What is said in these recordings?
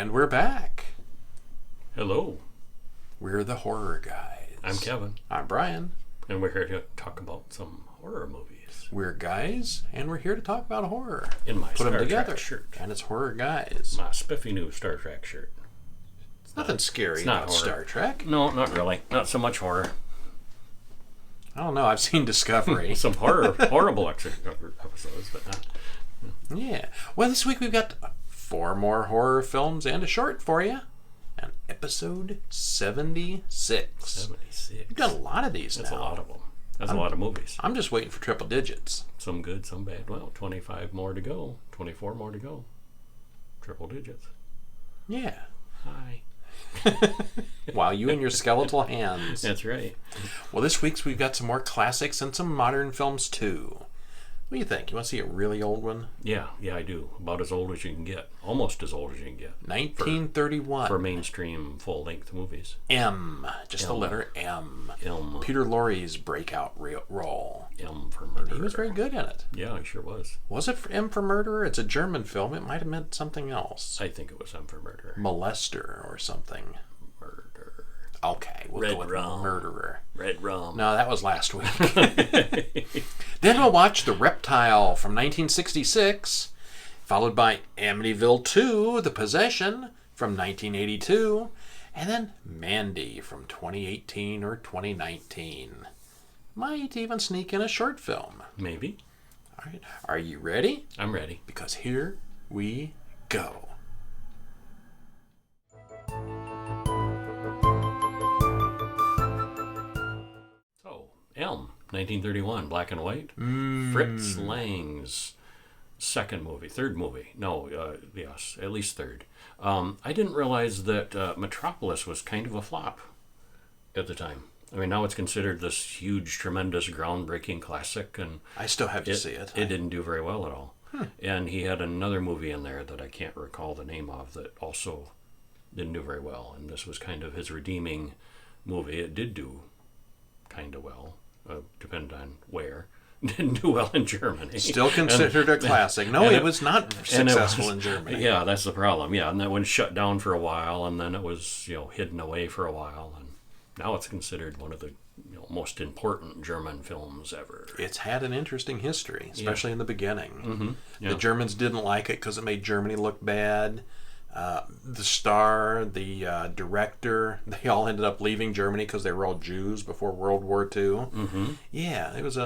And we're back. Hello. We're the Horror Guys. I'm Kevin. I'm Brian. And we're here to talk about some horror movies. We're guys, and we're here to talk about horror. In my Put Star them together. Trek shirt. And it's Horror Guys. My spiffy new Star Trek shirt. It's nothing scary it's not about horror. Star Trek. No, not really. Not so much horror. I don't know. I've seen Discovery. Some horrible episodes, but not. Yeah. Well, this week we've got 4 more horror films and a short for you. And episode 76. 76. We've got a lot of these That's now. a lot of them. That's a lot of movies. I'm just waiting for triple digits. Some good, some bad. Well, 25 more to go. 24 more to go. Triple digits. Yeah. Hi. Wow, you and your skeletal hands. That's right. Well, this week's we've got some more classics and some modern films too. What do you think? You want to see a really old one? Yeah, I do. About as old as you can get. Almost as old as you can get. 1931. For mainstream full-length movies. M. Just the letter M. M. Peter Lorre's breakout role. M for Murderer. He was very good in it. Yeah, he sure was. Was it M for Murderer? It's a German film. It might have meant something else. I think it was M for Murderer. Molester or something. Murder. Okay, we'll Red go with Rum. Murderer. Red Rum. No, that was last week. Then we'll watch The Reptile from 1966, followed by Amityville II, The Possession from 1982, and then Mandy from 2018 or 2019. Might even sneak in a short film. Maybe. All right, are you ready? I'm ready. Because here we go. So, M, 1931, black and white. Fritz Lang's third movie. No, yes, at least third. I didn't realize that Metropolis was kind of a flop at the time. I mean, now it's considered this huge, tremendous, groundbreaking classic, and I still have to see it. It didn't do very well at all. And he had another movie in there that I can't recall the name of that also didn't do very well. And this was kind of his redeeming movie. It did do kind of well, depending on where. Didn't do well in Germany. Still considered a classic. No, it was not successful in Germany. Yeah, that's the problem. Yeah, and that one shut down for a while, and then it was hidden away for a while, and now it's considered one of the most important German films ever. It's had an interesting history, especially in the beginning. Mm-hmm. Yeah. The Germans didn't like it because it made Germany look bad. The star, the director, they all ended up leaving Germany because they were all Jews before World War II. Mm-hmm. Yeah, it was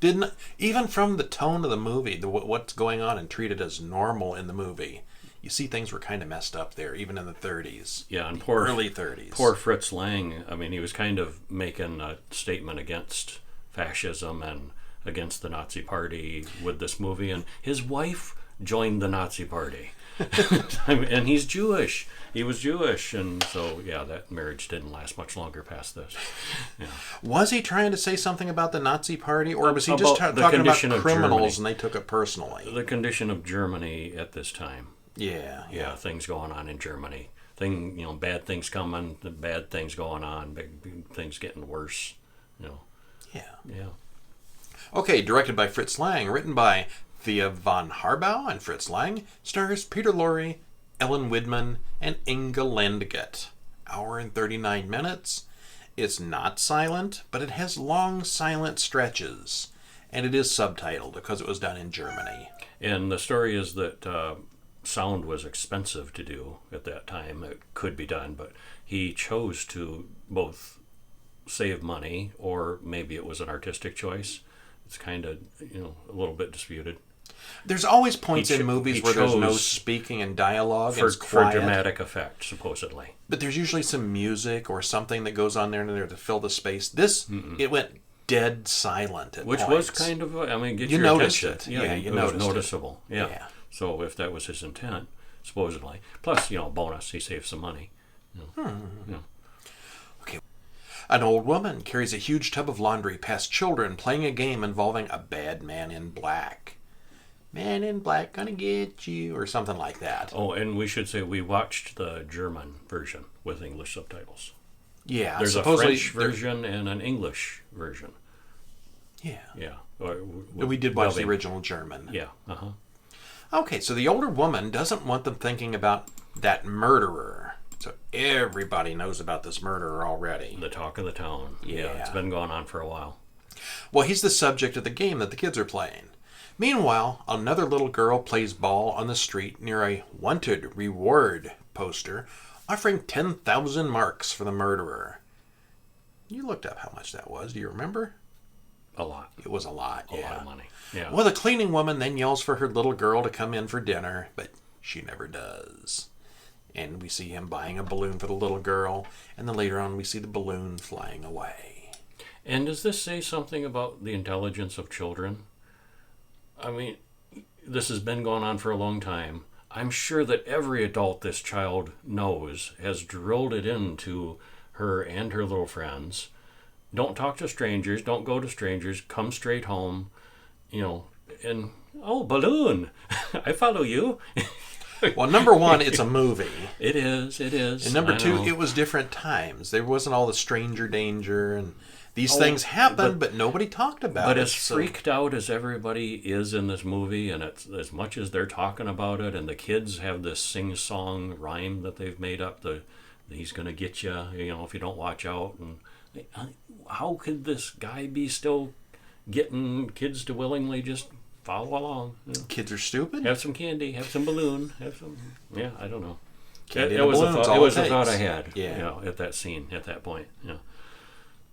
didn't even from the tone of the movie, what's going on and treated as normal in the movie. You see, things were kind of messed up there, even in the 30s. Yeah, and early 30s. Poor Fritz Lang. I mean, he was kind of making a statement against fascism and against the Nazi Party with this movie, and his wife joined the Nazi Party. And he's Jewish. He was Jewish, and so that marriage didn't last much longer past this. Yeah. Was he trying to say something about the Nazi Party, or was he just talking about criminals and they took it personally? The condition of Germany at this time. Yeah, things going on in Germany. Bad things coming, the bad things going on, big things getting worse. Yeah. Okay, directed by Fritz Lang, written by Thea von Harbou and Fritz Lang, stars Peter Lorre, Ellen Widman, and Inge Landget. Hour and 39 minutes. It's not silent, but it has long silent stretches, and it is subtitled because it was done in Germany. And the story is that sound was expensive to do at that time. It could be done, but he chose to both save money, or maybe it was an artistic choice. It's kind of a little bit disputed. There's always points in movies where there's no speaking and dialogue for quiet. dramatic effect, supposedly. But there's usually some music or something that goes on there to fill the space. This it went dead silent at Which points. was kind of you your noticed attention. it. It was noticeable. Yeah. So if that was his intent, supposedly, plus bonus, he saved some money. Okay. An old woman carries a huge tub of laundry past children playing a game involving a bad man in black. Man in black gonna get you, or something like that. Oh, and we should say we watched the German version with English subtitles. Yeah, there's a French version and an English version. Yeah. We did watch the original German. Yeah. Okay, so the older woman doesn't want them thinking about that murderer. So everybody knows about this murderer already. The talk of the town. Yeah. It's been going on for a while. Well, he's the subject of the game that the kids are playing. Meanwhile, another little girl plays ball on the street near a wanted reward poster offering 10,000 marks for the murderer. You looked up how much that was. Do you remember? A lot. It was a lot, A lot of money. Yeah. Well, the cleaning woman then yells for her little girl to come in for dinner, but she never does. And we see him buying a balloon for the little girl, and then later on we see the balloon flying away. And does this say something about the intelligence of children? I mean, this has been going on for a long time. I'm sure that every adult this child knows has drilled it into her and her little friends. Don't talk to strangers. Don't go to strangers. Come straight home. And, oh, balloon. I follow you. Well, number one, it's a movie. It is. And number two, it was different times. There wasn't all the stranger danger and these things happened, but nobody talked about it. But as freaked out as everybody is in this movie, and it's, as much as they're talking about it, and the kids have this sing-song rhyme that they've made up, he's going to get you, if you don't watch out. And how could this guy be still getting kids to willingly just follow along? Kids are stupid? Have some candy, have some balloon, have some... Yeah, I don't know. Candy It was a thought I had Yeah. at that scene, at that point. Yeah.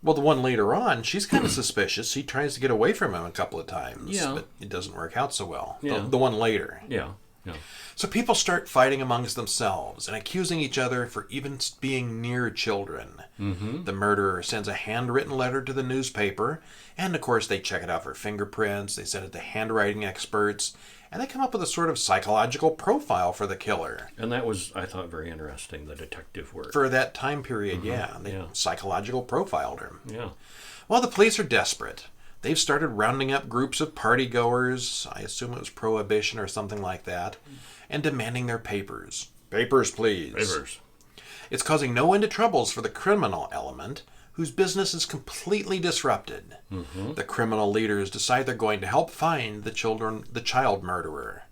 Well, the one later on, she's kind of suspicious. He tries to get away from him a couple of times, Yeah. but it doesn't work out so well. Yeah. The one later. Yeah. So people start fighting amongst themselves and accusing each other for even being near children. Mm-hmm. The murderer sends a handwritten letter to the newspaper, and of course they check it out for fingerprints, they send it to handwriting experts, and they come up with a sort of psychological profile for the killer. And that was, I thought, very interesting, the detective work. For that time period, They psychological profiled him. Yeah. Well, the police are desperate. They've started rounding up groups of partygoers, I assume it was Prohibition or something like that, and demanding their papers. Papers, please. Papers. It's causing no end of troubles for the criminal element, whose business is completely disrupted. Mm-hmm. The criminal leaders decide they're going to help find the child murderer.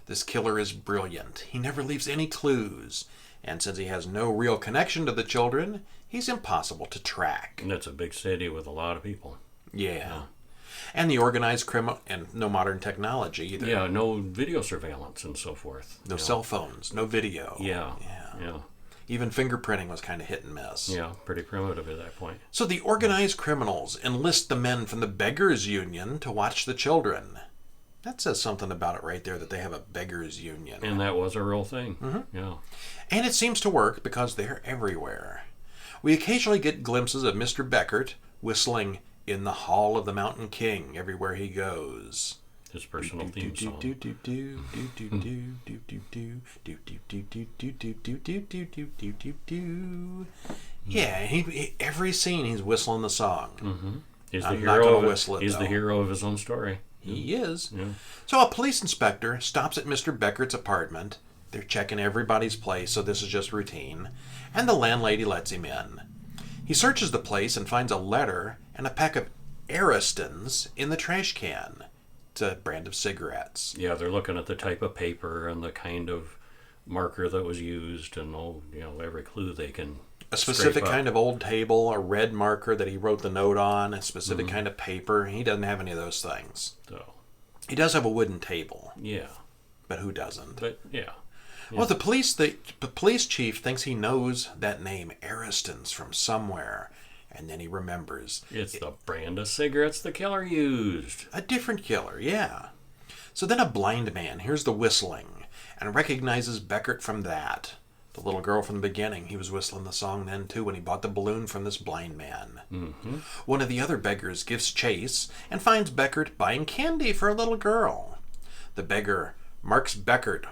This killer is brilliant. He never leaves any clues. And since he has no real connection to the children, he's impossible to track. And it's a big city with a lot of people. Yeah. And the organized criminal, and no modern technology either. Yeah, no video surveillance and so forth. No cell phones, no video. Yeah. Even fingerprinting was kind of hit and miss. Yeah, pretty primitive at that point. So the organized criminals enlist the men from the Beggars Union to watch the children. That says something about it right there, that they have a Beggars Union. And that was a real thing. Mm-hmm. Yeah. And it seems to work because they're everywhere. We occasionally get glimpses of Mr. Beckert whistling "In the Hall of the Mountain King" everywhere he goes. His personal theme song. Yeah, every scene he's whistling the song. Mm-hmm. He's I'm not going to whistle it, He's though. the hero of his own story. He is. Yeah. So a police inspector stops at Mr. Beckert's apartment. They're checking everybody's place, so this is just routine. And the landlady lets him in. He searches the place and finds a letter and a pack of Aristons in the trash can. It's a brand of cigarettes. Yeah, they're looking at the type of paper and the kind of marker that was used, and every clue they can. A specific kind of old table, a red marker that he wrote the note on, a specific kind of paper. He doesn't have any of those things. So. He does have a wooden table. Yeah. But who doesn't? But yeah. Well, the police chief thinks he knows that name, Aristons, from somewhere. And then he remembers. It's the brand of cigarettes the killer used. A different killer, yeah. So then a blind man hears the whistling and recognizes Beckert from that. The little girl from the beginning, he was whistling the song then too when he bought the balloon from this blind man. Mm-hmm. One of the other beggars gives chase and finds Beckert buying candy for a little girl. The beggar marks Beckert.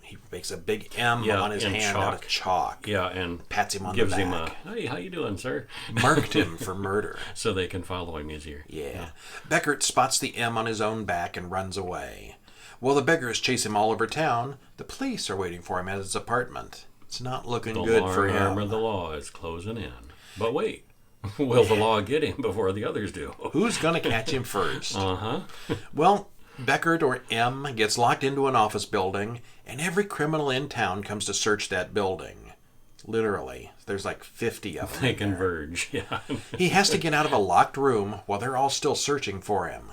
He makes a big M on his hand out of chalk. Yeah, and pats him on gives the back. Him a, "Hey, how you doing, sir?" Marked him for murder. So they can follow him easier. Yeah. Beckert spots the M on his own back and runs away. While the beggars chase him all over town, the police are waiting for him at his apartment. It's not looking good for him. The arm of the law is closing in. But wait, will the law get him before the others do? Who's going to catch him first? Uh-huh. Well, Beckett, or M, gets locked into an office building, and every criminal in town comes to search that building. Literally. There's like 50 of them. They converge, yeah. He has to get out of a locked room while they're all still searching for him.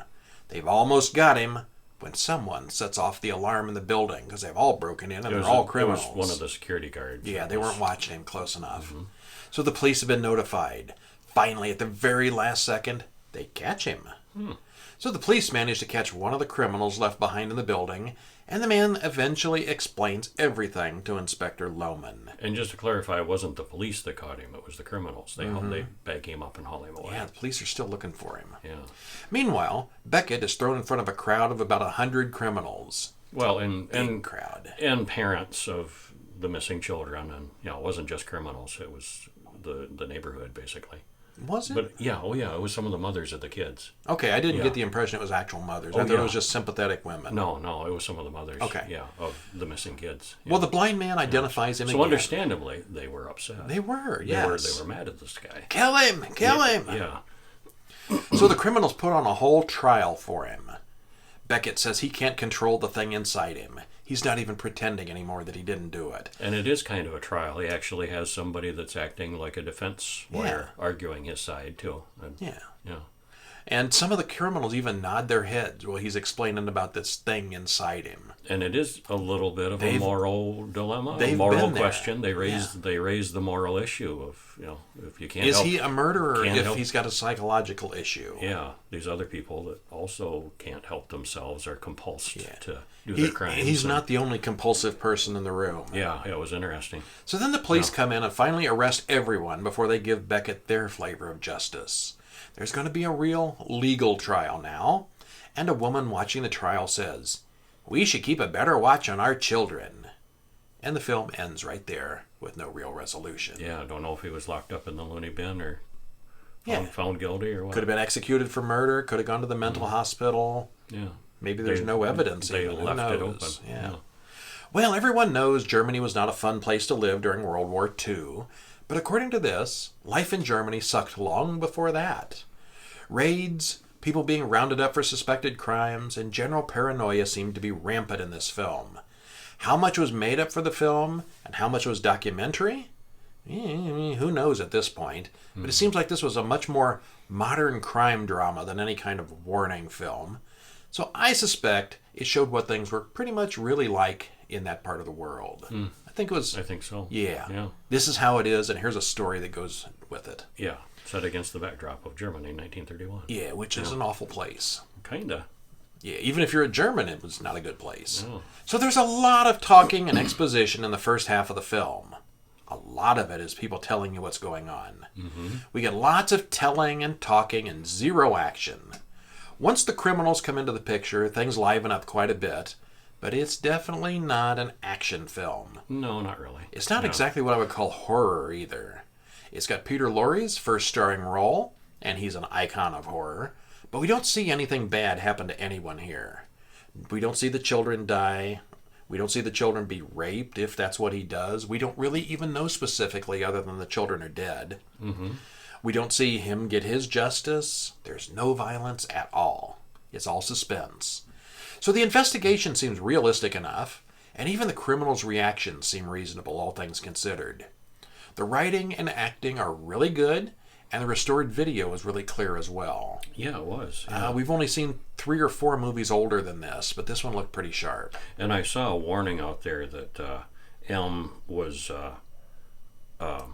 They've almost got him when someone sets off the alarm in the building because they've all broken in and they're all criminals. It was one of the security guards. Yeah, they weren't watching him close enough. Mm-hmm. So the police have been notified. Finally, at the very last second, they catch him. So the police manage to catch one of the criminals left behind in the building, and the man eventually explains everything to Inspector Lohman. And just to clarify, it wasn't the police that caught him, it was the criminals. They bag him up and haul him away. Yeah, the police are still looking for him. Yeah. Meanwhile, Beckett is thrown in front of a crowd of about 100 criminals. Well, and crowd. And parents of the missing children, and it wasn't just criminals, it was the neighborhood, basically. Was it? But it was some of the mothers of the kids. Okay, I didn't get the impression it was actual mothers. I thought it was just sympathetic women. No, it was some of the mothers. Okay. Yeah, of the missing kids. Well, the blind man identifies him again. So understandably, they were upset. They were, yes. They were mad at this guy. Kill him! Kill him! Yeah. So the criminals put on a whole trial for him. Beckett says he can't control the thing inside him. He's not even pretending anymore that he didn't do it. And it is kind of a trial. He actually has somebody that's acting like a defense lawyer arguing his side, too. And, yeah. Yeah. And some of the criminals even nod their heads while he's explaining about this thing inside him. And it is a little bit of a moral dilemma, a moral question. They raise the moral issue of, if you can't Is help, he a murderer if he's got a psychological issue? Yeah. These other people that also can't help themselves are compulsed to do their crimes. He's not the only compulsive person in the room. Yeah, it was interesting. So then the police come in and finally arrest everyone before they give Beckett their flavor of justice. There's going to be a real legal trial now, and a woman watching the trial says, "We should keep a better watch on our children." And the film ends right there with no real resolution. Yeah, I don't know if he was locked up in the loony bin or found guilty or what. Could have been executed for murder, could have gone to the mental hospital. Yeah. Maybe there's no evidence. They even. left Who it knows? open. Yeah. Well, everyone knows Germany was not a fun place to live during World War II. But according to this, life in Germany sucked long before that. Raids, people being rounded up for suspected crimes, and general paranoia seemed to be rampant in this film. How much was made up for the film, and how much was documentary? Who knows at this point. But it seems like this was a much more modern crime drama than any kind of warning film. So I suspect it showed what things were pretty much really like in that part of the world. I think so. Yeah. This is how it is, and here's a story that goes with it. Yeah. Set against the backdrop of Germany in 1931. Yeah, which is an awful place. Kinda. Yeah, even if you're a German, it was not a good place. No. So there's a lot of talking and exposition in the first half of the film. A lot of it is people telling you what's going on. Mm-hmm. We get lots of telling and talking and zero action. Once the criminals come into the picture, things liven up quite a bit, but it's definitely not an action film. No, not really. It's not exactly what I would call horror either. It's got Peter Lorre's first starring role, and he's an icon of horror, but we don't see anything bad happen to anyone here. We don't see the children die. We don't see the children be raped, if that's what he does. We don't really even know specifically other than the children are dead. Mm-hmm. We don't see him get his justice. There's no violence at all. It's all suspense. So the investigation seems realistic enough, and even the criminals' reactions seem reasonable, all things considered. The writing and acting are really good, and the restored video is really clear as well. Yeah, it was. Yeah. We've only seen 3 or 4 movies older than this, but this one looked pretty sharp. And I saw a warning out there that M was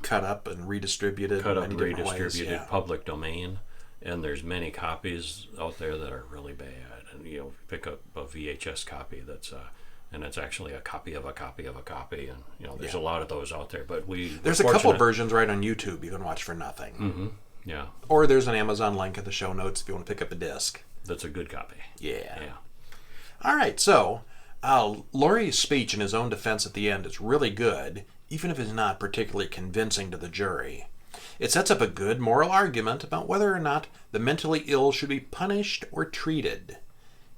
cut up and redistributed. Public domain, and there's many copies out there that are really bad. And pick up a VHS copy that's and it's actually a copy of a copy of a copy, and there's a lot of those out there. But there's a couple versions right on YouTube you can watch for nothing. Mm-hmm. Yeah. Or there's an Amazon link in the show notes if you want to pick up a disc. That's a good copy. Yeah. All right, so Laurie's speech in his own defense at the end is really good, even if it's not particularly convincing to the jury. It sets up a good moral argument about whether or not the mentally ill should be punished or treated.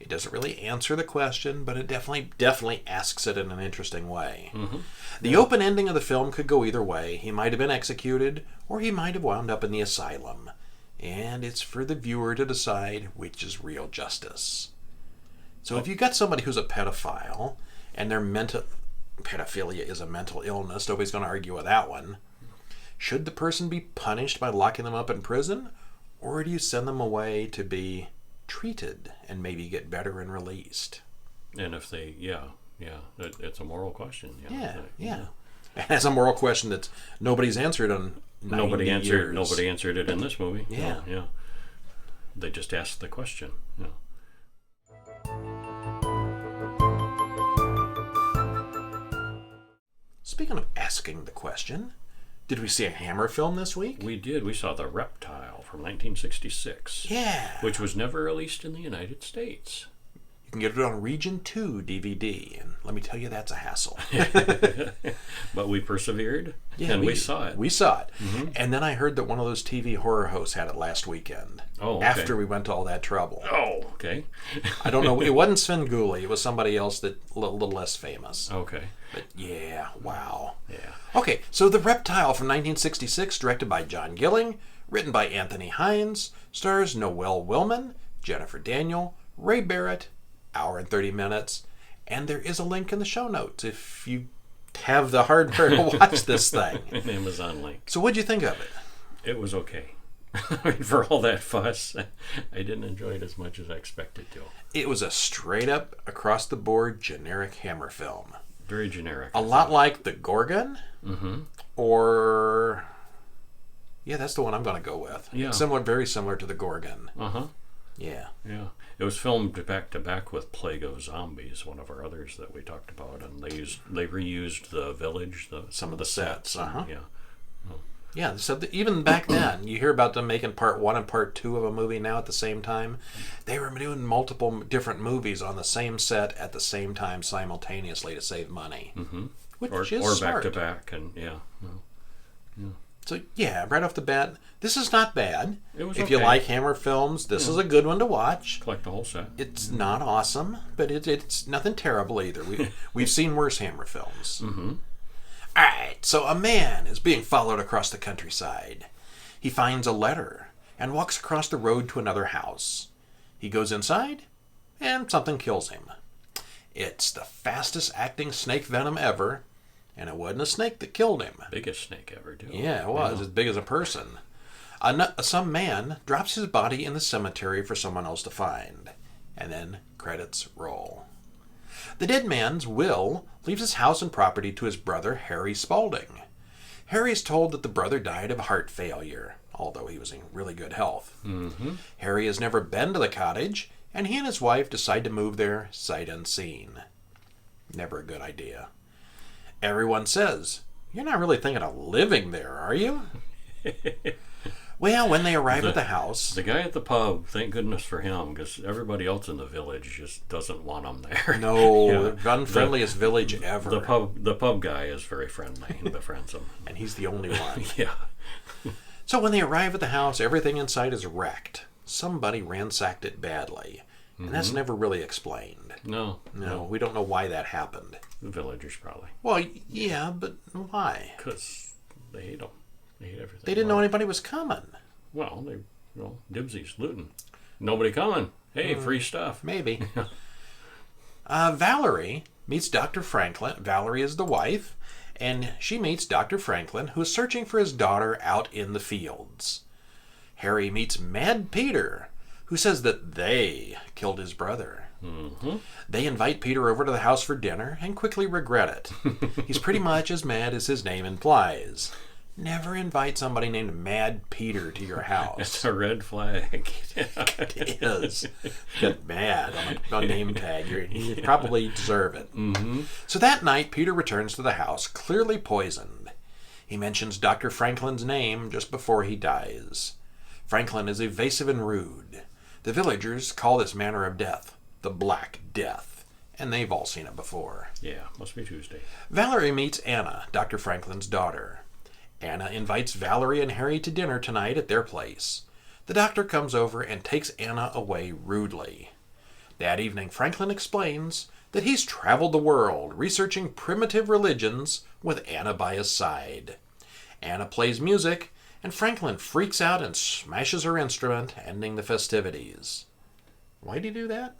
It doesn't really answer the question, but it definitely asks it in an interesting way. Mm-hmm. The open ending of the film could go either way. He might have been executed, or he might have wound up in the asylum. And it's for the viewer to decide which is real justice. So if you got somebody who's a pedophile and their pedophilia is a mental illness, nobody's going to argue with that one. Should the person be punished by locking them up in prison, or do you send them away to be treated and maybe get better and released? And if they, it's a moral question. Yeah. And that's a moral question that nobody's answered on 90 years. Nobody answered it in this movie. Yeah. Yeah. They just asked the question. Yeah. Speaking of asking the question, did we see a Hammer film this week? We did. We saw The Reptile from 1966. Yeah. Which was never released in the United States. You can get it on Region 2 DVD, and let me tell you, that's a hassle. But we persevered, and we saw it. We saw it. Mm-hmm. And then I heard that one of those TV horror hosts had it last weekend. Oh, okay. After we went to all that trouble. Oh, okay. I don't know. It wasn't Sven Gulli. It was somebody else that a little less famous. Okay. But yeah, wow. Yeah. Okay, so The Reptile from 1966, directed by John Gilling, written by Anthony Hines, stars Noelle Willman, Jennifer Daniel, Ray Barrett, hour and 30 minutes, and there is a link in the show notes if you have the hardware to watch this thing. An Amazon link. So what'd you think of it? It was okay. I mean, for all that fuss, I didn't enjoy it as much as I expected to. It was a straight up, across the board, generic Hammer film. Very generic. A lot like The Gorgon, or... Yeah, that's the one I'm going to go with. Yeah. Very similar to The Gorgon. Uh-huh. Yeah. Yeah. It was filmed back to back with Plague of Zombies, one of our others that we talked about, and they reused the village, some of the sets. Uh-huh. Yeah. Yeah, so even back then, you hear about them making part 1 and part 2 of a movie now at the same time. They were doing multiple different movies on the same set at the same time simultaneously to save money. Mm-hmm. Which is or smart. back to back, and yeah. So yeah, right off the bat, this is not bad. It was if okay. you like Hammer films, this is a good one to watch. Collect the whole set. It's not awesome, but it's nothing terrible either. We've seen worse Hammer films. Mm-hmm. Alright, so a man is being followed across the countryside. He finds a letter and walks across the road to another house. He goes inside, and something kills him. It's the fastest acting snake venom ever, and it wasn't a snake that killed him. Biggest snake ever, too. Yeah, it was, as big as a person. Some man drops his body in the cemetery for someone else to find, and then credits roll. The dead man's will leaves his house and property to his brother, Harry Spaulding. Harry is told that the brother died of heart failure, although he was in really good health. Mm-hmm. Harry has never been to the cottage, and he and his wife decide to move there sight unseen. Never a good idea. Everyone says, "You're not really thinking of living there, are you?" Well, when they arrive at the house... The guy at the pub, thank goodness for him, because everybody else in the village just doesn't want him there. No, yeah. The unfriendliest village ever. The pub guy is very friendly and befriends him. And he's the only one. Yeah. So when they arrive at the house, everything inside is wrecked. Somebody ransacked it badly. And that's never really explained. No, we don't know why that happened. The villagers probably. Well, yeah, but why? Because they hate them. They hate everything. They didn't know anybody was coming. Well, dibsies, looting. Nobody coming. Hey, free stuff. Maybe. Valerie meets Dr. Franklin. Valerie is the wife, and she meets Dr. Franklin, who is searching for his daughter out in the fields. Harry meets Mad Peter, who says that they killed his brother. Mm-hmm. They invite Peter over to the house for dinner and quickly regret it. He's pretty much as mad as his name implies. Never invite somebody named Mad Peter to your house. It's a red flag. It is. Get mad on a name tag. You probably deserve it. Mm-hmm. So that night, Peter returns to the house, clearly poisoned. He mentions Dr. Franklin's name just before he dies. Franklin is evasive and rude. The villagers call this manner of death the Black Death, and they've all seen it before. Yeah, must be Tuesday. Valerie meets Anna, Dr. Franklin's daughter. Anna invites Valerie and Harry to dinner tonight at their place. The doctor comes over and takes Anna away rudely. That evening, Franklin explains that he's traveled the world researching primitive religions with Anna by his side. Anna plays music, and Franklin freaks out and smashes her instrument, ending the festivities. Why'd he do that?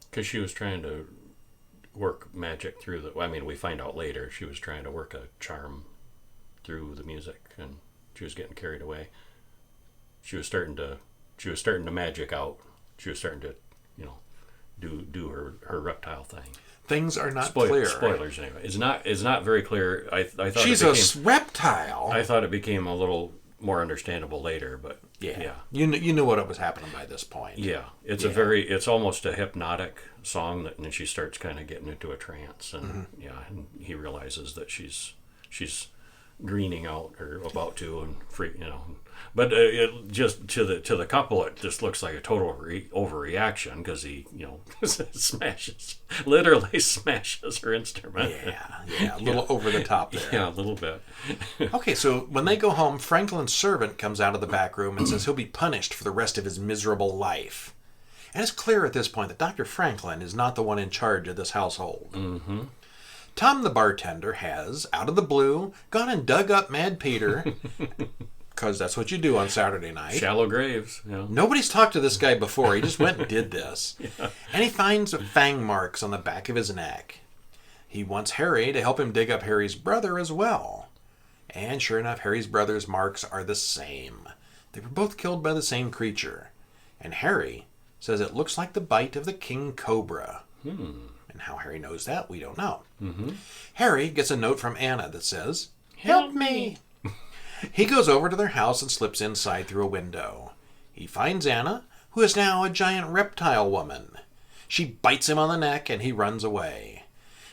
Because she was trying to work magic through the... I mean, we find out later she was trying to work a charm through the music, and she was getting carried away. She was starting to magic out. She was starting to, do her reptile thing. Things are not clear. Spoilers anyway. It's not very clear. I thought she's a reptile. I thought it became a little more understandable later, but yeah. You knew what was happening by this point. Yeah, it's almost a hypnotic song that, and then she starts kind of getting into a trance, and and he realizes that she's greening out or about to, and but it just to the couple, it just looks like a total overreaction, because he literally smashes her instrument. Yeah, a little over the top there. Yeah, a little bit. Okay, so when they go home, Franklin's servant comes out of the back room and says he'll be punished for the rest of his miserable life. And it's clear at this point that Dr. Franklin is not the one in charge of this household. Mm-hmm. Tom, the bartender, has, out of the blue, gone and dug up Mad Peter, because that's what you do on Saturday night. Shallow graves. Yeah. Nobody's talked to this guy before. He just went and did this. Yeah. And he finds fang marks on the back of his neck. He wants Harry to help him dig up Harry's brother as well. And sure enough, Harry's brother's marks are the same. They were both killed by the same creature. And Harry says it looks like the bite of the king cobra. And how Harry knows that, we don't know. Mm-hmm. Harry gets a note from Anna that says, "Help me!" He goes over to their house and slips inside through a window. He finds Anna, who is now a giant reptile woman. She bites him on the neck and he runs away.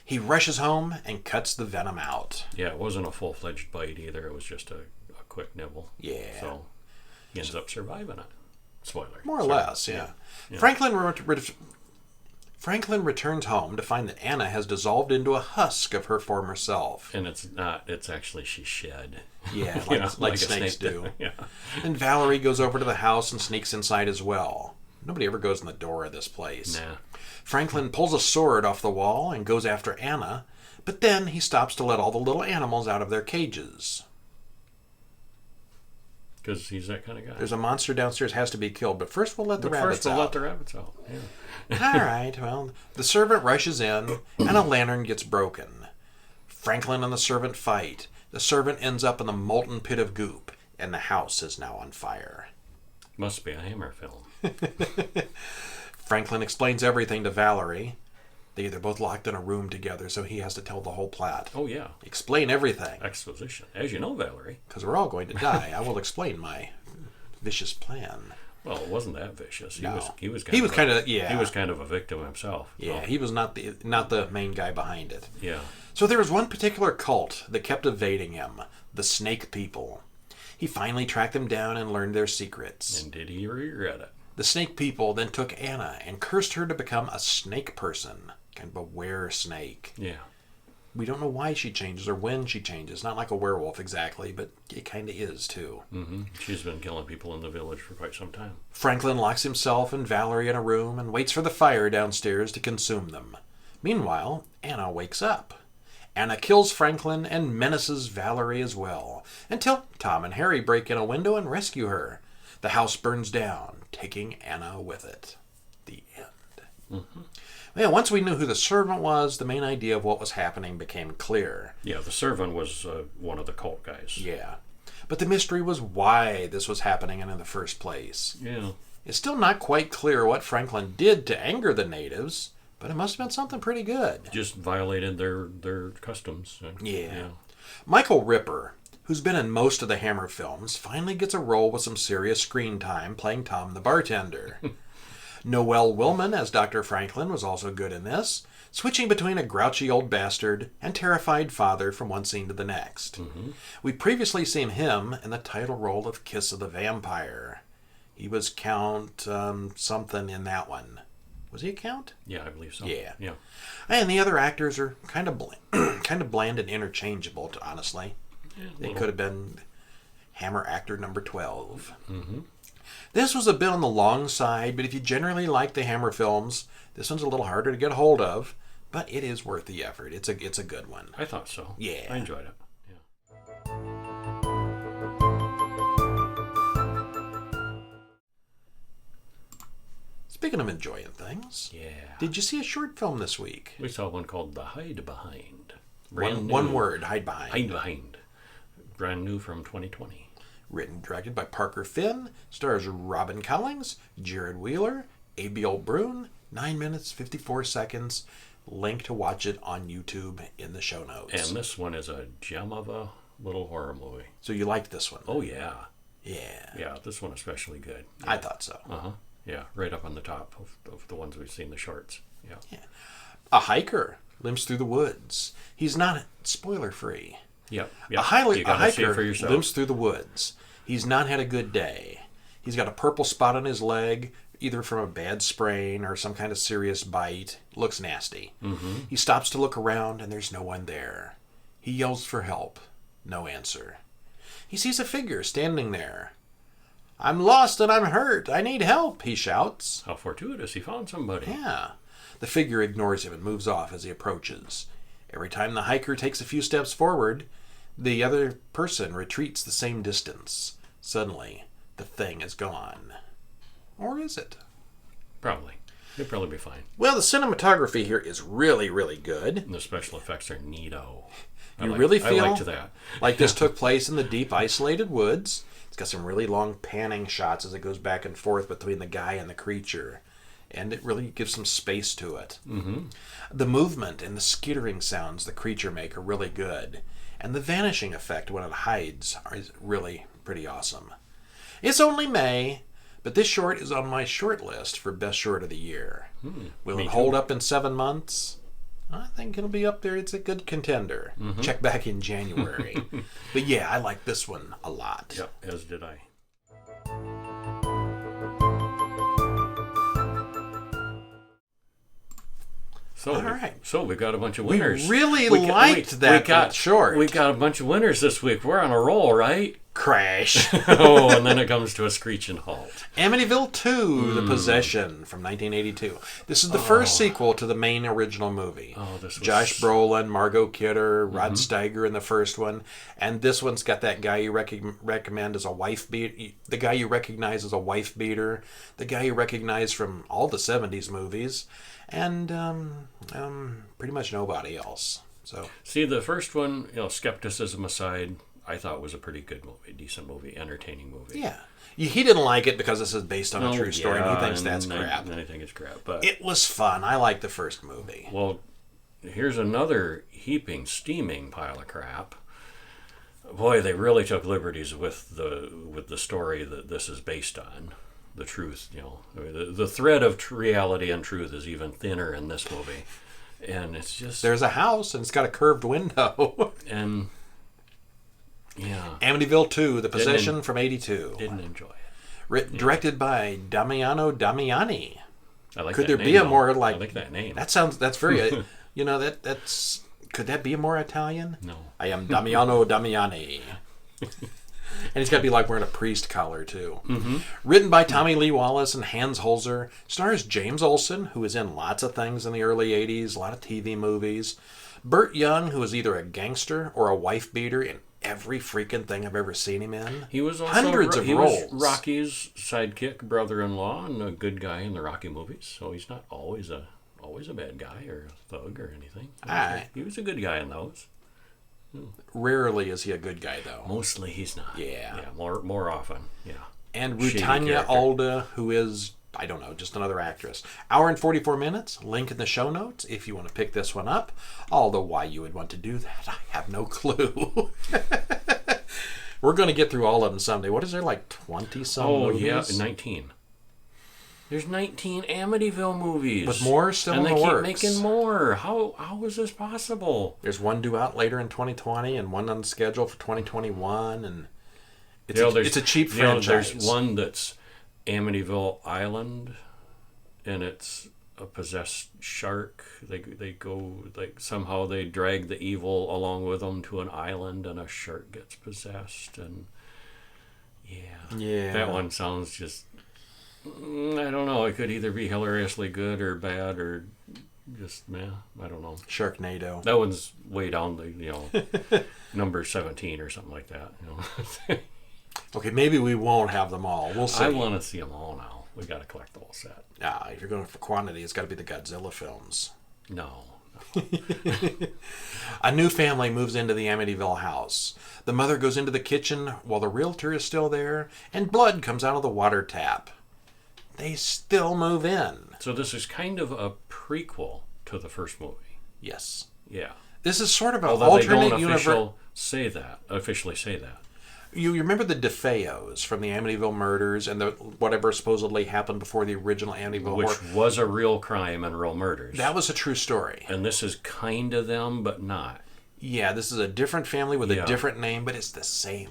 He rushes home and cuts the venom out. Yeah, it wasn't a full-fledged bite either. It was just a quick nibble. Yeah. So he ends up surviving it. Spoiler. More or less, yeah. Franklin returns home to find that Anna has dissolved into a husk of her former self. And it's actually she's shed. Yeah, like snakes do. Yeah. And Valerie goes over to the house and sneaks inside as well. Nobody ever goes in the door of this place. Nah. Franklin pulls a sword off the wall and goes after Anna, but then he stops to let all the little animals out of their cages. Because he's that kind of guy. There's a monster downstairs has to be killed, but first we'll let the rabbits out. First we'll let the rabbits out, yeah. All right, well, the servant rushes in, and a lantern gets broken. Franklin and the servant fight. The servant ends up in the molten pit of goop, and the house is now on fire. Must be a Hammer film. Franklin explains everything to Valerie. They're both locked in a room together, so he has to tell the whole plot. Oh, yeah. Explain everything. Exposition. As you know, Valerie. Because we're all going to die. I will explain my vicious plan. Well, it wasn't that vicious. He was kind of a victim himself. Yeah, he was not the main guy behind it. Yeah. So there was one particular cult that kept evading him, the Snake People. He finally tracked them down and learned their secrets. And did he regret it? The Snake People then took Anna and cursed her to become a snake person, kind of a were-snake. Yeah. We don't know why she changes or when she changes. Not like a werewolf exactly, but it kind of is too. Mm-hmm. She's been killing people in the village for quite some time. Franklin locks himself and Valerie in a room and waits for the fire downstairs to consume them. Meanwhile, Anna wakes up. Anna kills Franklin and menaces Valerie as well, until Tom and Harry break in a window and rescue her. The house burns down, taking Anna with it. The end. Mm-hmm. Well, once we knew who the servant was, the main idea of what was happening became clear. Yeah, the servant was one of the cult guys. Yeah. But the mystery was why this was happening in the first place. Yeah. It's still not quite clear what Franklin did to anger the natives, but it must have been something pretty good. Just violated their customs. Yeah. Michael Ripper, who's been in most of the Hammer films, finally gets a role with some serious screen time playing Tom the bartender. Noel Willman as Dr. Franklin was also good in this, switching between a grouchy old bastard and terrified father from one scene to the next. Mm-hmm. We'd previously seen him in the title role of Kiss of the Vampire. He was Count something in that one. Was he a Count? Yeah, I believe so. Yeah. Yeah. And the other actors are kind of bland and interchangeable, honestly. Yeah, they could have been Hammer actor number 12. Mm-hmm. This was a bit on the long side, but if you generally like the Hammer films, this one's a little harder to get a hold of, but it is worth the effort. It's a good one. I thought so. Yeah. I enjoyed it. Yeah. Speaking of enjoying things, Yeah. did you see a short film this week? We saw one called The Hidebehind. One word, Hidebehind. Hidebehind. Brand new from 2020. Written and directed by Parker Finn, stars Robin Collins, Jared Wheeler, Abiel Brun, 9 minutes, 54 seconds. Link to watch it on YouTube in the show notes. And this one is a gem of a little horror movie. So you liked this one? Oh, yeah. Yeah. Yeah, this one especially good. Yeah. I thought so. Uh-huh. Yeah, right up on the top of the ones we've seen, the shorts. Yeah. A hiker limps through the woods. He's not spoiler-free. Yep. A hiker limps through the woods. He's not had a good day. He's got a purple spot on his leg, either from a bad sprain or some kind of serious bite. Looks nasty. Mm-hmm. He stops to look around, and there's no one there. He yells for help. No answer. He sees a figure standing there. I'm lost and I'm hurt. I need help, he shouts. How fortuitous. He found somebody. Yeah. The figure ignores him and moves off as he approaches. Every time the hiker takes a few steps forward, the other person retreats the same distance. Suddenly, the thing is gone. Or is it? Probably. It'd probably be fine. Well, the cinematography here is really, really good. And the special effects are neato. You really feel I liked that. like this took place in the deep, isolated woods. It's got some really long panning shots as it goes back and forth between the guy and the creature. And it really gives some space to it. Mm-hmm. The movement and the skittering sounds the creature make are really good. And the vanishing effect when it hides is really pretty awesome. It's only May, but this short is on my short list for best short of the year. Will it hold up in 7 months? I think it'll be up there. It's a good contender. Mm-hmm. Check back in January. But yeah, I like this one a lot. Yep, as did I. So, all right. So we got a bunch of winners. We really liked that short. We got a bunch of winners this week. We're on a roll, right? Crash. Oh, and then it comes to a screeching halt. Amityville II, The Possession from 1982. This is the first sequel to the main original movie. Oh, this was... Josh Brolin, Margot Kidder, Rod Steiger in the first one. And this one's got that guy you recommend as a wife beater. The guy you recognize as a wife beater. The guy you recognize from all the 70s movies. And pretty much nobody else. So see, the first one, skepticism aside, I thought was a pretty good movie, decent movie, entertaining movie. Yeah. He didn't like it because this is based on a true story, and he thinks that's crap. I think it's crap. But it was fun. I liked the first movie. Well, here's another steaming pile of crap. Boy, they really took liberties with the story that this is based on. The truth, the thread of reality and truth is even thinner in this movie. And it's just... There's a house, and it's got a curved window. And... yeah. Amityville II, The Possession from 82. Didn't enjoy it. Directed by Damiano Damiani. I like Could that there name, be a though. more I like... like that name. That's very... that's... Could that be a more Italian? No. I am Damiano Damiani. And he's got to be like wearing a priest collar, too. Mm-hmm. Written by Tommy Lee Wallace and Hans Holzer. Stars James Olsen, who was in lots of things in the early 80s, a lot of TV movies. Burt Young, who was either a gangster or a wife beater in every freaking thing I've ever seen him in. He was also hundreds of roles. Was Rocky's sidekick, brother-in-law, and a good guy in the Rocky movies. So he's not always a bad guy or a thug or anything. He was a good guy in those. Rarely is he a good guy, though. Mostly he's not. Yeah. More often. Yeah. And Rutanya Alda, who is, I don't know, just another actress. Hour and 44 minutes. Link in the show notes if you want to pick this one up. Although why you would want to do that, I have no clue. We're going to get through all of them someday. What is there, like 20-some movies? Yeah, 19. There's 19 Amityville movies. With more still in the works. And they keep making more. How is this possible? There's one due out later in 2020 and one on the schedule for 2021. And it's a cheap franchise. There's one that's Amityville Island, and it's a possessed shark. They go, somehow they drag the evil along with them to an island, and a shark gets possessed. And yeah. That one sounds just... I don't know. It could either be hilariously good or bad or just, I don't know. Sharknado. That one's way down the, number 17 or something like that. Okay, maybe we won't have them all. We'll see. I want to see them all now. we got to collect the whole set. If you're going for quantity, it's got to be the Godzilla films. No. A new family moves into the Amityville house. The mother goes into the kitchen while the realtor is still there, and blood comes out of the water tap. They still move in. So this is kind of a prequel to the first movie. Yes. Yeah. This is sort of an Although alternate they don't universe. officially say that. You remember the DeFeos from the Amityville murders and the whatever supposedly happened before the original Amityville Which horror? was a real crime and real murders. That was a true story. And this is kind of them, but not. Yeah, this is a different family with a different name, but it's the same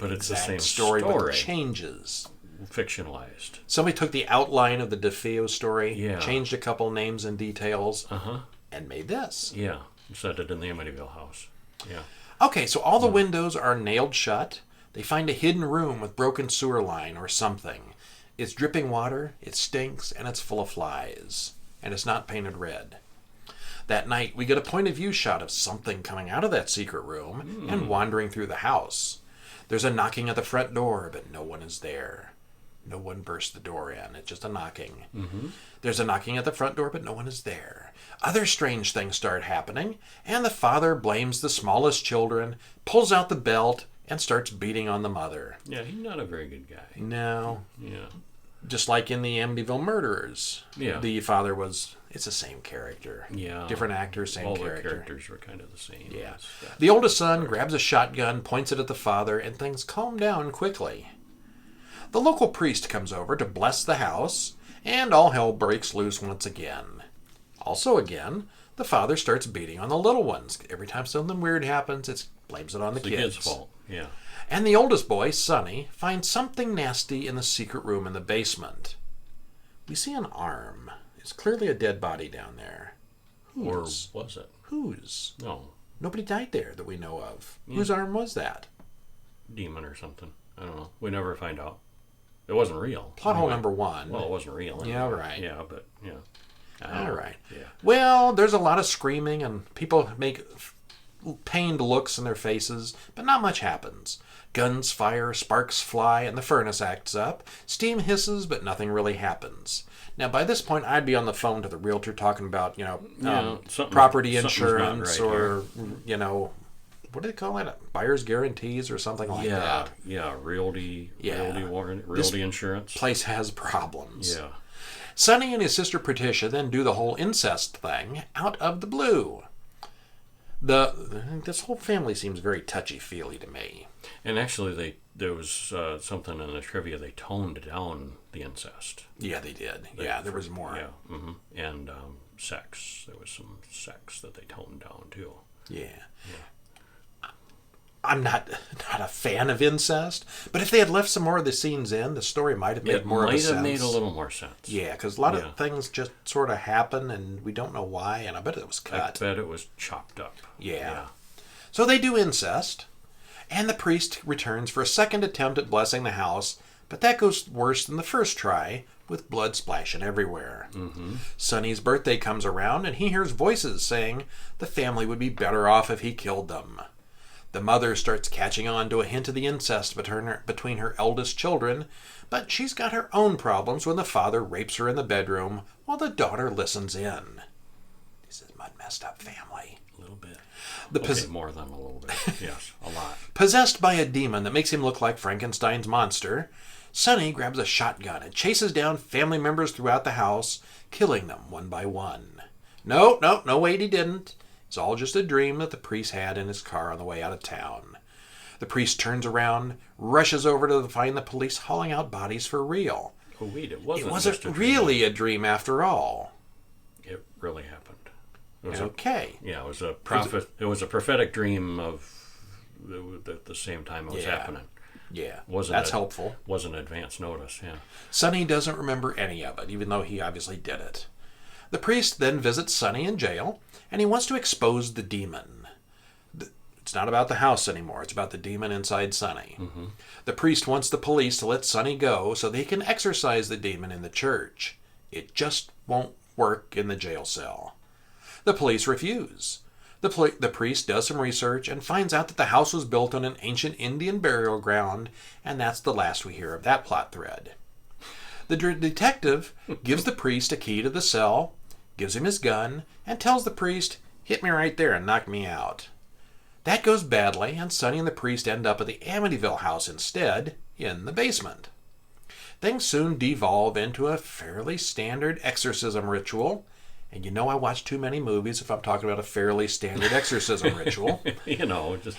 story, but it changes. Fictionalized. Somebody took the outline of the DeFeo story, Yeah. changed a couple names and details, Uh-huh. and made this. Yeah. Set it in the Amityville house. Yeah. Okay, so all the windows are nailed shut. They find a hidden room with broken sewer line or something. It's dripping water, it stinks, and it's full of flies. And it's not painted red. That night, we get a point of view shot of something coming out of that secret room and wandering through the house. There's a knocking at the front door, but no one is there. No one burst the door in. It's just a knocking. Mm-hmm. There's a knocking at the front door, but no one is there. Other strange things start happening, and the father blames the smallest children, pulls out the belt, and starts beating on the mother. Yeah, he's not a very good guy. No. Yeah. Just like in the Amityville Murderers. Yeah. The father was... It's the same character. Yeah. Different actor, same All character. the characters were kind of the same. Yeah. Stuff. The oldest son grabs a shotgun, points it at the father, and things calm down quickly. The local priest comes over to bless the house, and all hell breaks loose once again. Also again, the father starts beating on the little ones. Every time something weird happens, it blames it on the kids. Kid's fault. Yeah. And the oldest boy, Sonny, finds something nasty in the secret room in the basement. We see an arm. It's clearly a dead body down there. Or Whose? was it? Whose? No. Nobody died there that we know of. Whose arm was that? Demon or something. I don't know. We never find out. It wasn't real. Plot hole number one. Well, it wasn't real. Anyway. Yeah, right. Yeah, but, yeah. All right. Yeah. Well, there's a lot of screaming and people make pained looks in their faces, but not much happens. Guns fire, sparks fly, and the furnace acts up. Steam hisses, but nothing really happens. Now, by this point, I'd be on the phone to the realtor talking about, property insurance right or, what do they call it? Buyer's guarantees or something like that. Yeah, realty insurance. Place has problems. Yeah. Sonny and his sister Patricia then do the whole incest thing out of the blue. This whole family seems very touchy-feely to me. And actually, there was something in the trivia. They toned down the incest. Yeah, they did. There was more. Yeah, and sex. There was some sex that they toned down too. Yeah. I'm not a fan of incest, but if they had left some more of the scenes in, the story might have made more of a sense. It might have made a little more sense. Yeah, because a lot of things just sort of happen, and we don't know why, and I bet it was cut. I bet it was chopped up. Yeah. So they do incest, and the priest returns for a second attempt at blessing the house, but that goes worse than the first try, with blood splashing everywhere. Mm-hmm. Sonny's birthday comes around, and he hears voices saying the family would be better off if he killed them. The mother starts catching on to a hint of the incest between her eldest children, but she's got her own problems when the father rapes her in the bedroom while the daughter listens in. This is a messed up family. A little bit. More than a little bit. Yes, a lot. Possessed by a demon that makes him look like Frankenstein's monster, Sonny grabs a shotgun and chases down family members throughout the house, killing them one by one. No, wait, he didn't. It's all just a dream that the priest had in his car on the way out of town. The priest turns around, rushes over to find the police hauling out bodies for real. Oh, wait, it wasn't just a dream. Really a dream after all. It really happened. It was okay. It was a prophetic dream of the same time it was happening. Yeah, that's helpful. Wasn't advance notice, yeah. Sonny doesn't remember any of it, even though he obviously did it. The priest then visits Sonny in jail, and he wants to expose the demon. It's not about the house anymore. It's about the demon inside Sonny. Mm-hmm. The priest wants the police to let Sonny go so they can exorcise the demon in the church. It just won't work in the jail cell. The police refuse. The priest does some research and finds out that the house was built on an ancient Indian burial ground, and that's the last we hear of that plot thread. The detective gives the priest a key to the cell, gives him his gun, and tells the priest, "Hit me right there and knock me out." That goes badly, and Sonny and the priest end up at the Amityville house instead, in the basement. Things soon devolve into a fairly standard exorcism ritual. And you know I watch too many movies if I'm talking about a fairly standard exorcism ritual. Just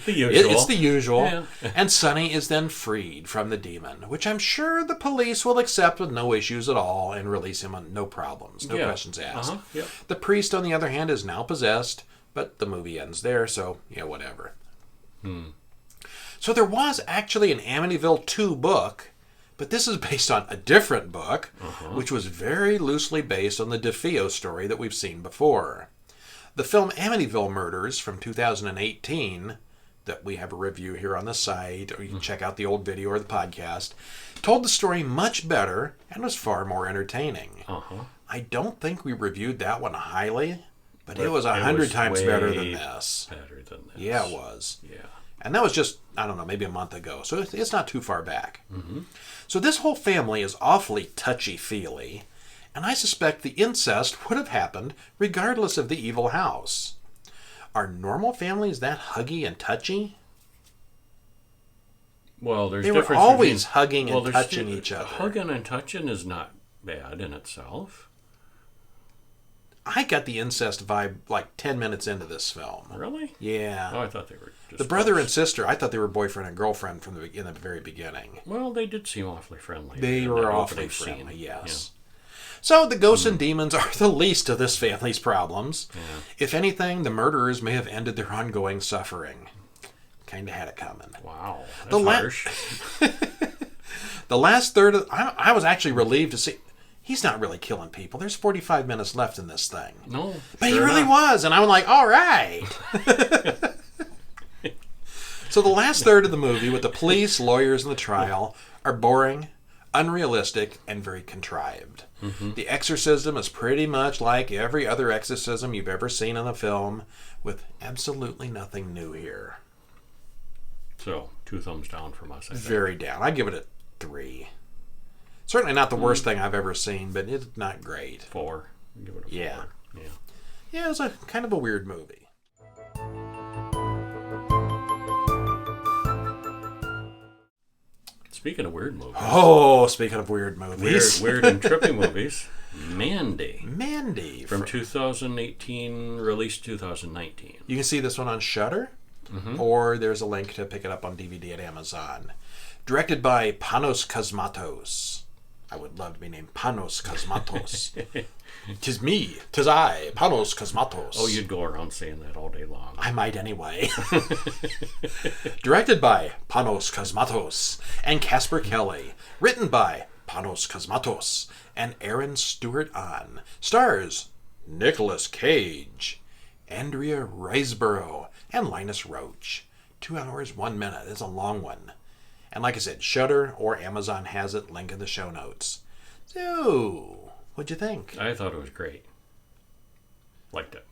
the usual. It's the usual. Yeah. And Sonny is then freed from the demon, which I'm sure the police will accept with no issues at all and release him on no problems, no questions asked. Yep. The priest, on the other hand, is now possessed, but the movie ends there, so, whatever. So there was actually an Amityville II book, but this is based on a different book, which was very loosely based on the DeFeo story that we've seen before. The film Amityville Murders from 2018, that we have a review here on the site, or you can check out the old video or the podcast, told the story much better and was far more entertaining. I don't think we reviewed that one highly, but it was 100 times better than this. Better than this. Yeah, it was. Yeah. And that was just, I don't know, maybe a month ago. So it's not too far back. So this whole family is awfully touchy-feely, and I suspect the incest would have happened regardless of the evil house. Are normal families that huggy and touchy? Well, there's They were difference always between- hugging and there's touching still- each other. Hugging and touching is not bad in itself. I got the incest vibe like 10 minutes into this film. Really? Yeah. Oh, I thought they were just The brother close. and sister, I thought they were boyfriend and girlfriend in the very beginning. Well, they did seem awfully friendly. They in were that awfully opening scene. friendly, yes. So the ghosts and demons are the least of this family's problems. If anything, the murderers may have ended their ongoing suffering. Kind of had it coming. Wow, that's The harsh. The last third of... I was actually relieved to see... He's not really killing people. There's 45 minutes left in this thing. No, But he sure really enough. was, and I was like, all right. So the last third of the movie, with the police, lawyers, and the trial, are boring, unrealistic, and very contrived. The exorcism is pretty much like every other exorcism you've ever seen in a film, with absolutely nothing new here. So, 2 thumbs down from us, I think. Very down. I give it a 3. Certainly not the worst thing I've ever seen, but it's not great. 4. Give it a 4. Yeah. Yeah. Yeah, it was a kind of a weird movie. Speaking of weird movies. Oh, speaking of weird movies. Weird and trippy movies. Mandy. Mandy. From 2018, released 2019. You can see this one on Shudder, or there's a link to pick it up on DVD at Amazon. Directed by Panos Cosmatos. I would love to be named Panos Cosmatos. 'Tis me, 'tis I, Panos Cosmatos. Oh, you'd go around saying that all day long. I might anyway. Directed by Panos Cosmatos and Casper Kelly. Written by Panos Cosmatos and Aaron Stewart-Ahn. Stars Nicolas Cage, Andrea Riseborough, and Linus Roach. 2 hours, 1 minute. It's a long one. And like I said, Shudder or Amazon has it. Link in the show notes. So, what'd you think? I thought it was great. Liked it.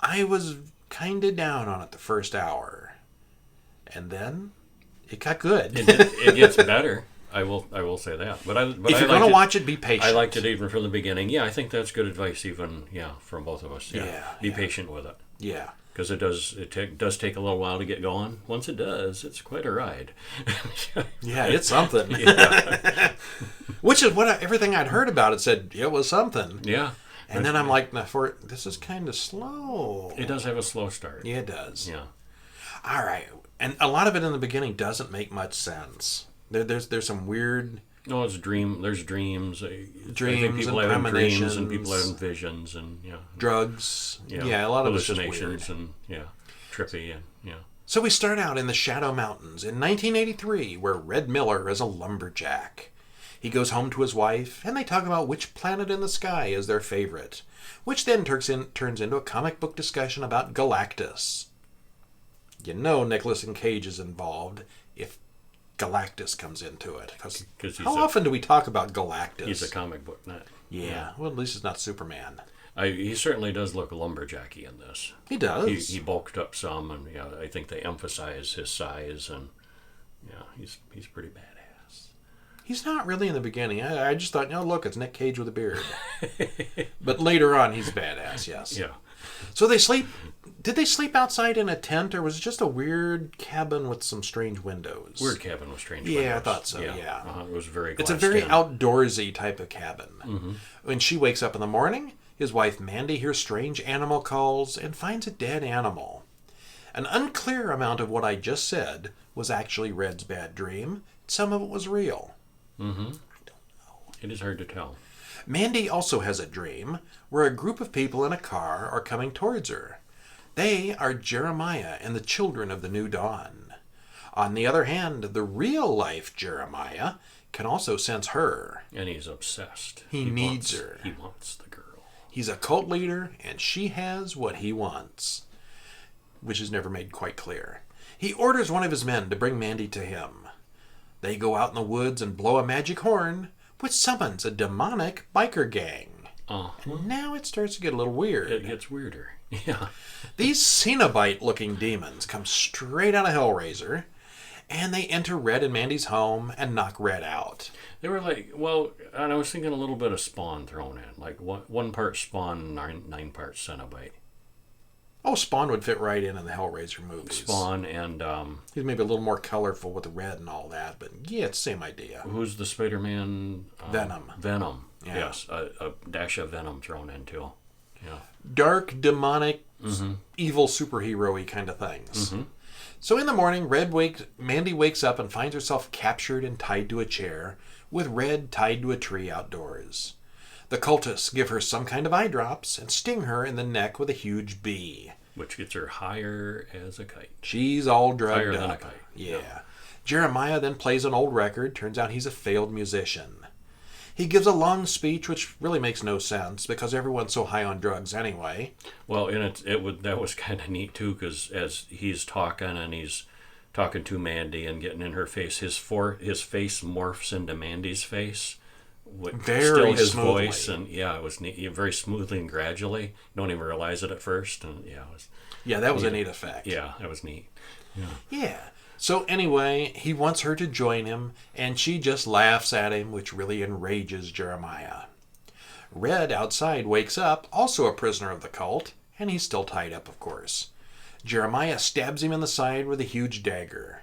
I was kind of down on it the first hour. And then it got good. It gets better. I will say that. But if you're going to watch it, be patient. I liked it even from the beginning. Yeah, I think that's good advice even, from both of us. Yeah, Be patient with it. Yeah. Because it does take a little while to get going. Once it does, it's quite a ride. Yeah, it's something. Which is what everything I'd heard about it said it was something. Yeah. And then I'm like, this is kind of slow. It does have a slow start. Yeah, it does. Yeah. All right. And a lot of it in the beginning doesn't make much sense. There's some weird... No, it's there's dreams. I think people and have dreams premonitions. and people have visions and, Drugs. Yeah, a lot of it's just weird. hallucinations and, trippy and, So we start out in the Shadow Mountains in 1983, where Red Miller is a lumberjack. He goes home to his wife, and they talk about which planet in the sky is their favorite, which then turns into a comic book discussion about Galactus. You know Nicolas Cage is involved if Galactus comes into it. Because how often do we talk about Galactus? He's a comic book nut. Yeah, well, at least it's not Superman. He certainly does look lumberjacky in this. He does. He bulked up some, and I think they emphasize his size, and he's pretty badass. He's not really in the beginning. I just thought, look, it's Nick Cage with a beard. But later on, he's badass, yes. Yeah. So they sleep. Did they sleep outside in a tent, or was it just a weird cabin with some strange windows? Weird cabin with strange windows. Yeah, I thought so, yeah. It was very It's a very outdoorsy type of cabin. When she wakes up in the morning, his wife Mandy hears strange animal calls and finds a dead animal. An unclear amount of what I just said was actually Red's bad dream. Some of it was real. I don't know. It is hard to tell. Mandy also has a dream where a group of people in a car are coming towards her. They are Jeremiah and the children of the new dawn. On the other hand, the real-life Jeremiah can also sense her. And he's obsessed. He needs her. He wants the girl. He's a cult leader, and she has what he wants, which is never made quite clear. He orders one of his men to bring Mandy to him. They go out in the woods and blow a magic horn, which summons a demonic biker gang. And now it starts to get a little weird. It gets weirder. Yeah. These Cenobite-looking demons come straight out of Hellraiser, and they enter Red and Mandy's home and knock Red out. They were like, well, and I was thinking a little bit of Spawn thrown in. Like one part Spawn, nine parts Cenobite. Oh, Spawn would fit right in the Hellraiser movies. Spawn and... he's maybe a little more colorful with the red and all that, but yeah, it's the same idea. Who's the Spider-Man? Venom. Venom, yeah. Yes. A dash of Venom thrown in, too. Yeah. Dark, demonic, evil superhero-y kind of things. So in the morning, Mandy wakes up and finds herself captured and tied to a chair, with Red tied to a tree outdoors. The cultists give her some kind of eye drops and sting her in the neck with a huge bee. Which gets her higher as a kite. She's all drugged Higher up. than a kite. Yeah. Jeremiah then plays an old record. Turns out he's a failed musician. He gives a long speech, which really makes no sense because everyone's so high on drugs anyway. Well, and that was kind of neat too, because as he's talking and he's talking to Mandy and getting in her face, his face morphs into Mandy's face. Very his smoothly. Voice, and yeah, it was neat. Very smoothly and gradually. You don't even realize it at first, and yeah, it was. Yeah, that was a neat effect. Yeah, that was neat. Yeah. So anyway, he wants her to join him, and she just laughs at him, which really enrages Jeremiah. Red outside wakes up, also a prisoner of the cult, and he's still tied up, of course. Jeremiah stabs him in the side with a huge dagger.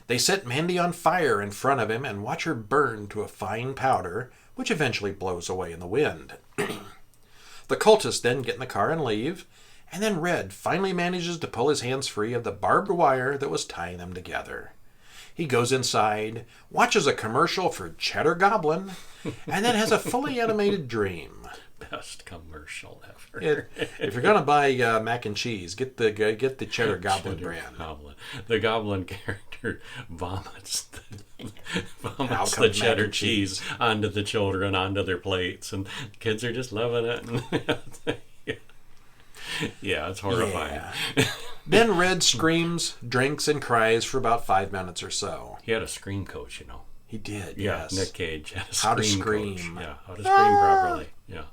They set Mandy on fire in front of him and watch her burn to a fine powder, which eventually blows away in the wind. The cultists then get in the car and leave, and then Red finally manages to pull his hands free of the barbed wire that was tying them together. He goes inside, watches a commercial for Cheddar Goblin, and then has a fully animated dream. Best commercial ever. If you're gonna buy mac and cheese, get the Cheddar Goblin brand. The Goblin character vomits the cheddar cheese onto the children, onto their plates, and kids are just loving it. Yeah, it's horrifying. Yeah. Then Red screams, drinks, and cries for about 5 minutes or so. He had a scream coach, you know. He did, Yeah, yes. Nick Cage had a How to scream scream. coach. Yeah, how to scream properly. Yeah.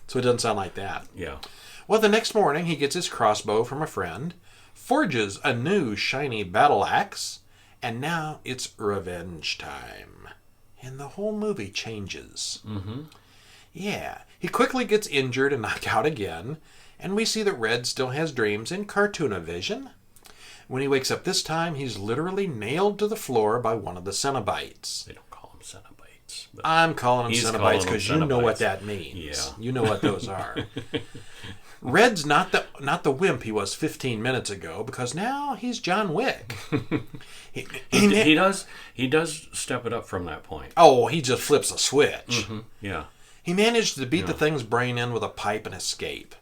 So it doesn't sound like that. Yeah. Well, the next morning, he gets his crossbow from a friend, forges a new shiny battle axe, and now it's revenge time. And the whole movie changes. Yeah. He quickly gets injured and knocked out again, and we see that Red still has dreams in Cartoonavision. When he wakes up this time, he's literally nailed to the floor by one of the Cenobites. They don't call them Cenobites. But I'm calling them Cenobites because you know what Cenobites. that means. Yeah. You know what those are. Red's not the wimp he was 15 minutes ago because now he's John Wick. he does step it up from that point. Oh, he just flips a switch. Yeah. He managed to beat the thing's brain in with a pipe and escape.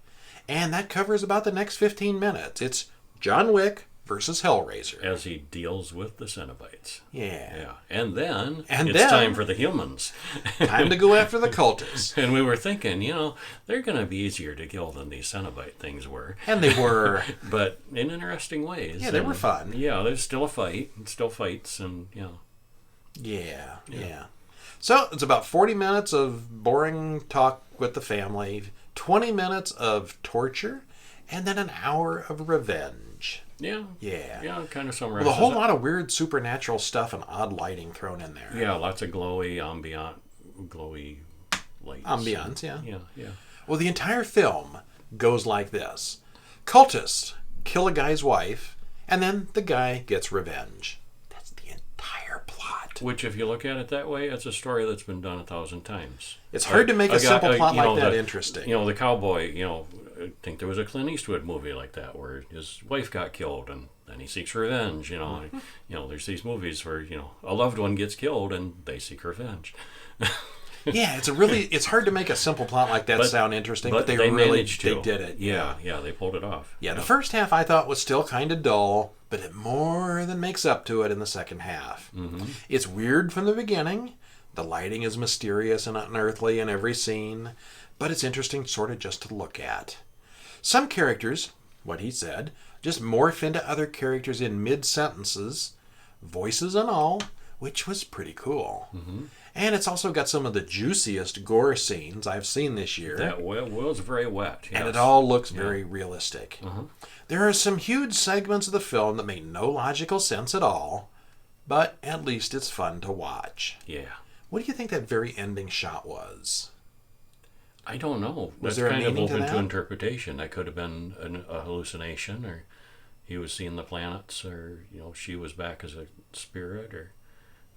And that covers about the next 15 minutes. It's John Wick versus Hellraiser. As he deals with the Cenobites. Yeah. Yeah. And then And it's then- time for the humans. Time to go after the cultists. And we were thinking, they're going to be easier to kill than these Cenobite things were. And they were. But in interesting ways. Yeah, they were And, fun. Yeah, there's still a fight. Still fights. And, Yeah. So it's about 40 minutes of boring talk with the family, 20 minutes of torture, and then an hour of revenge. revenge. Yeah. Yeah. Yeah, kind of With summarizes a whole it. lot of weird supernatural stuff and odd lighting thrown in there. Yeah, lots of glowy lights. Ambiance, yeah. Yeah, yeah. Well, the entire film goes like this. Cultists kill a guy's wife, and then the guy gets revenge. That's the entire plot. Which, if you look at it that way, it's a story that's been done 1,000 times. It's hard to make a simple plot you know, like that the, interesting. You know, the cowboy, I think there was a Clint Eastwood movie like that where his wife got killed and then he seeks revenge. There's these movies where, a loved one gets killed and they seek revenge. Yeah, it's hard to make a simple plot like that sound interesting, but they managed to. They did it. Yeah, they pulled it off. Yeah, the first half I thought was still kind of dull, but it more than makes up to it in the second half. Mm-hmm. It's weird from the beginning. The lighting is mysterious and unearthly in every scene, but it's interesting sort of just to look at. Some characters, what he said, just morph into other characters in mid-sentences, voices and all, which was pretty cool. Mm-hmm. And it's also got some of the juiciest gore scenes I've seen this year. That was very wet. Yes. And it all looks very realistic. Uh-huh. There are some huge segments of the film that make no logical sense at all, but at least it's fun to watch. Yeah. What do you think that very ending shot was? I don't know. Was That's there a kind of meaning to open to that? interpretation. That could have been a hallucination, or he was seeing the planets, or she was back as a spirit, or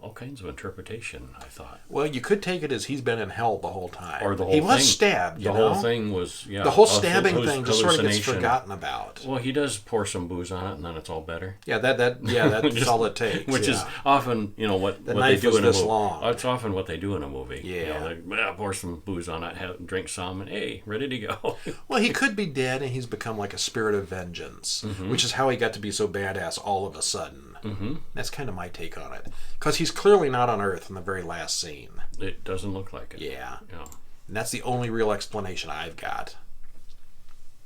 all kinds of interpretation, I thought. Well, you could take it as he's been in hell the whole time. Or the whole he thing. was stabbed, The whole thing was, The whole stabbing thing just sort of gets forgotten about. Well, he does pour some booze on it, and then it's all better. Yeah, that's all it takes. Which is often, what the what knife they do was in a this movie. long. It's often what they do in a movie. Yeah. They pour some booze on it, drink some, and hey, ready to go. Well, he could be dead, and he's become like a spirit of vengeance, which is how he got to be so badass all of a sudden. Mm-hmm. That's kind of my take on it. Because he's clearly not on Earth in the very last scene. It doesn't look like it. Yeah. Yeah. And that's the only real explanation I've got.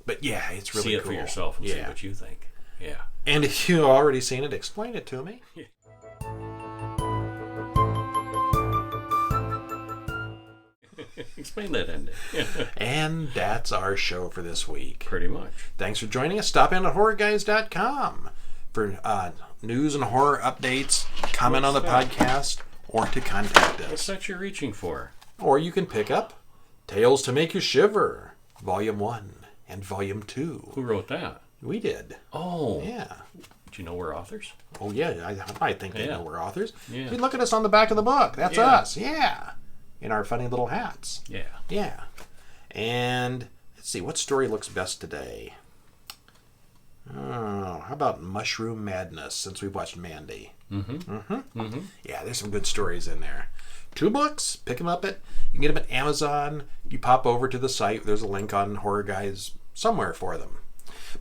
But yeah, it's really see it cool. for yourself and see what you think. Yeah. And if you've already seen it, explain it to me. Explain that ending. And that's our show for this week. Pretty much. Thanks for joining us. Stop in at horrorguys.com for news and horror updates, comment on the podcast, or to contact us. What's that you're reaching for? Or you can pick up Tales to Make You Shiver, Volume 1 and Volume 2. Who wrote that? We did. Oh. Yeah. Do you know we're authors? Oh, yeah. I think they know we're authors. Yeah. You look at us on the back of the book. That's us. Yeah. In our funny little hats. Yeah. Yeah. And let's see, what story looks best today? Oh, how about Mushroom Madness, since we've watched Mandy? Yeah, there's some good stories in there. 2 books. Pick them up you can get them at Amazon. You pop over to the site. There's a link on Horror Guys somewhere for them.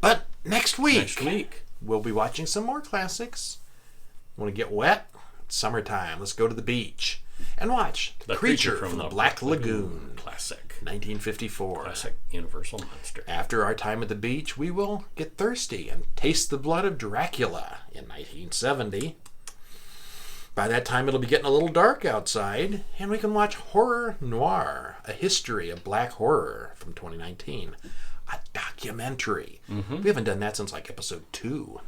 But next week, we'll be watching some more classics. Want to get wet? It's summertime. Let's go to the beach and watch The Creature from the Black Lagoon. Classic. 1954. Classic Universal monster. After our time at the beach, we will get thirsty and taste the blood of Dracula in 1970. By that time, it'll be getting a little dark outside, and we can watch Horror Noire, a history of black horror from 2019. A documentary. We haven't done that since like episode 2.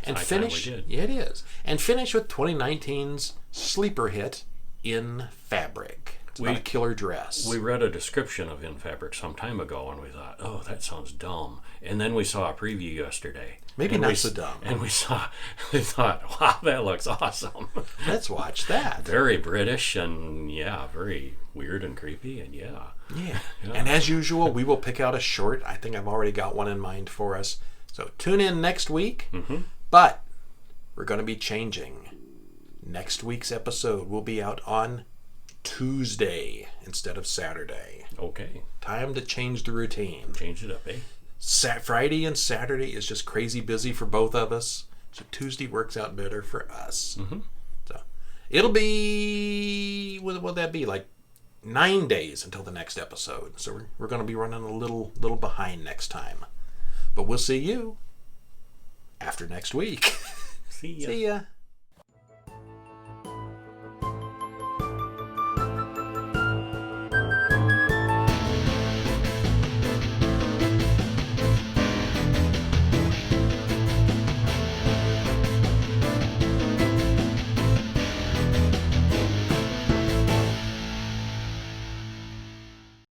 And finish. Yeah, it is. And finish with 2019's sleeper hit, In Fabric. It's about a killer dress. We read a description of In Fabric some time ago, and we thought, oh, that sounds dumb. And then we saw a preview yesterday. Maybe not so dumb. And we thought, wow, that looks awesome. Let's watch that. Very British and, very weird and creepy, and Yeah. And as usual, we will pick out a short. I think I've already got one in mind for us. So tune in next week. But we're going to be changing. Next week's episode will be out on Tuesday instead of Saturday. Okay. Time to change the routine. Change it up, eh? Friday and Saturday is just crazy busy for both of us. So Tuesday works out better for us. So it'll be, what will that be, like 9 days until the next episode. So we're going to be running a little behind next time. But we'll see you after next week. See ya. See ya.